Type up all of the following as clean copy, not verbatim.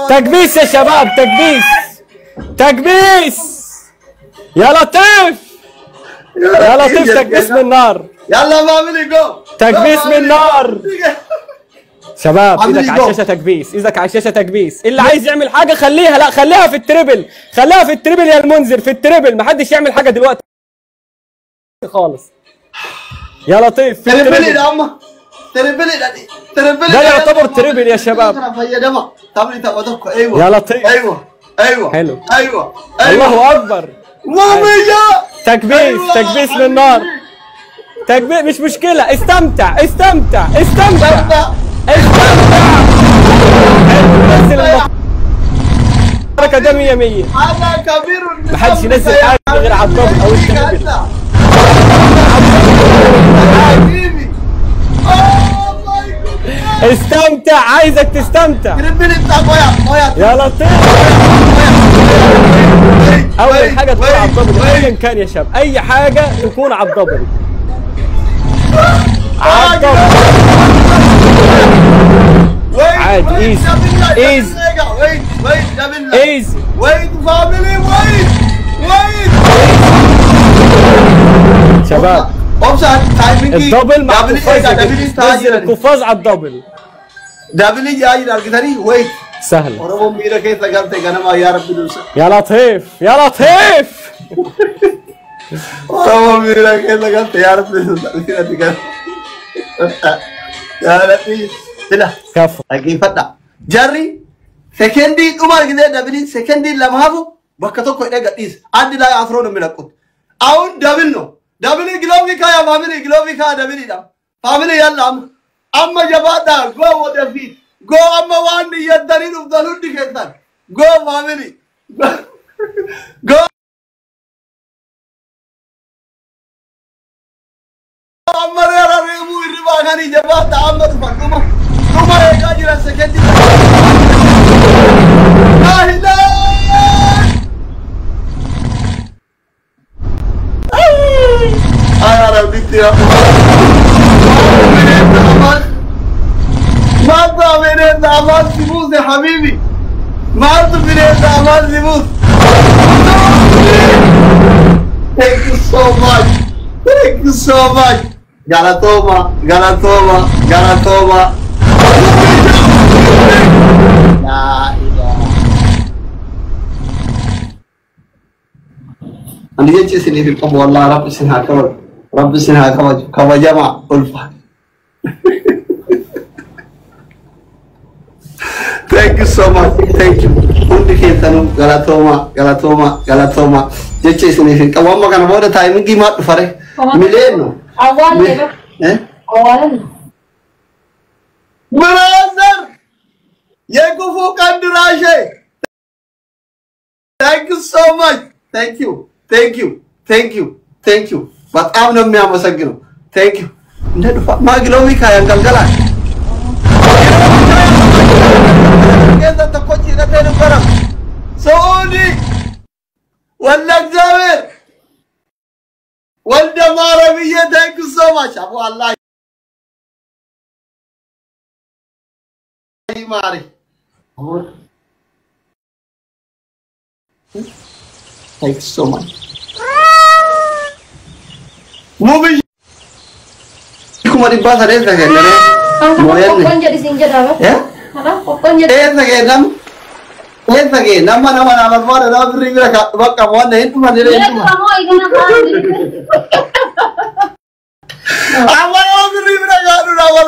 تكبيس يا شباب، تكبيس تكبيس. يا لطيف يا لطيف، تكبيس من النار. يلا فاميلي جو، تكبيس من النار شباب. ايدك على الشاشه تكبيس، ايدك على الشاشه تكبيس. اللي عايز يعمل حاجه خليها، لا خليها في التريبل، خليها في التريبل يا المنذر، في التريبل. محدش يعمل حاجه دلوقتي خالص. يا لطيف في تريبل يا عم، تريبل ده يعتبر تريبل يا شباب. ايوه يا لطيف. ايوه حلو. ايوه الله اكبر. مامية تكبيس تكبيس من النار. تكبيس مش مشكله. استمتع استمتع استمتع استمتع. نزل الحركه ده 100 100. انا كبير، محدش ينزل حاجه غير على الضبط او التريبل. حبيبي استمتع، عايزك تستمتع. يا لطيف. اول حاجه تكون على الدبل ايا كان يا شباب، اي حاجه تكون على الدبل. على الدبل عادي. ايزي ايزي ايزي. شباب الدبل مع القفاز على الدبل. دبل جاي لقيتني ويت سهل. وربهم ميرا كيف قلت انا يا رب دوسا. يا لطيف يا لطيف. وربهم ميرا كيف قلت يا رب دوسا. يا لطيف لا كفو. اجي فدا جري سكندي عمر كده دبل سكندي لما هبو بكتو كو دغديس عندي لا افرو ملكوت اون دبل نو دبل جلوبيكا يا فاميلي جلوبيكا دبل دا فاميلي يلا اما جبادا جو ودفيت جو اما وان يدرين افضلوا دي كده جو فاميلي جو اما يا ريمو الربا غني جبادا اما فكما ثم يجي سكندي لا اله انا ربيت يا ماذا من الأعمال سيبوز يا حبيبي، ماذا من الأعمال سيبوز. Thank you so much, thank you so much. Galatoma, Galatoma, Galatoma. La ilaha. Andi jechi sini fi qabu Allah Rabbi sinha kawaj jama ulfa. Thank you so much. Thank you. Undi kentanu Galatoma, Galatoma, Galatoma. Jechi sini fi qabu amma kana boda timing gi mat fare. Mileno. Awalan. Awalan. Brother. Yekufu kandirashe. Thank you so much. Thank you. Thank you. Thank you. Thank you. በጣም ነው የሚያመሰግነው። Thank you. እንደዱፋ ማግሎሚ ካያንገልገላል ከዛ ተቆጪ ነበር ሰውዲ ወላ እግዚአብሔር ወልደ ማረብዬ thank you so much አቡ አላህ ይማሪ thank you so much Movie. Kuma di bahasa desa kan, Popcorn jadi sinja apa? Ya? Popcorn jadi. Desa kan, nama nama beri mereka bakal mana itu mana itu. Kamu itu nama. Awal beri mereka awal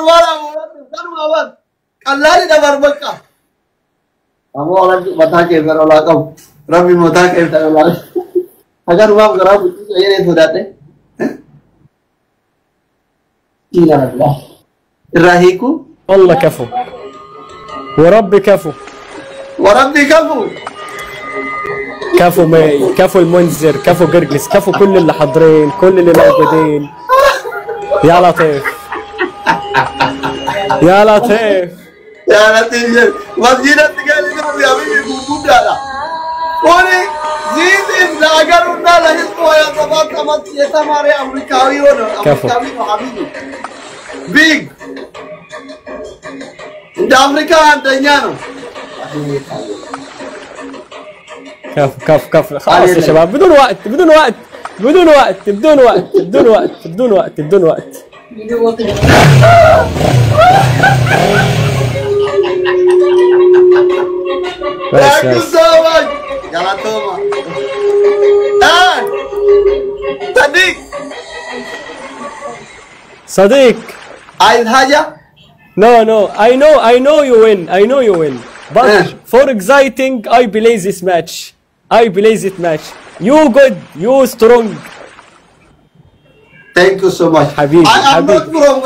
kan awal. Allah ni dah berbakar. Kamu orang tu mata ke berolah kau, Rabbi mata ke berolah. Agar uang kerap itu saya itu datang. راهيكو والله كفو وربي كفو وربي كفو كفو مي كفو المنذر كفو قرقس كفو كل اللي حاضرين كل اللي موجودين يا لطيف يا لطيف يا لطيف مسجدك قال لي يا حبيبي موجود هذا قولي زيد ناغرنا لهسمو يا صباح كما يتماري امريكاوي ولا امريكاوي حبيبي بيج انت امريكا عندنا كف خلاص يا شباب، بدون وقت بدون وقت بدون وقت بدون وقت بدون وقت بدون وقت بدون وقت. Thank you so much. Galatoma. صديق صديق. عايز حاجة؟ No, I know you win. But for exciting, I play this match. You good, you strong. Thank you so much. حبيبي I am not حبيبي. from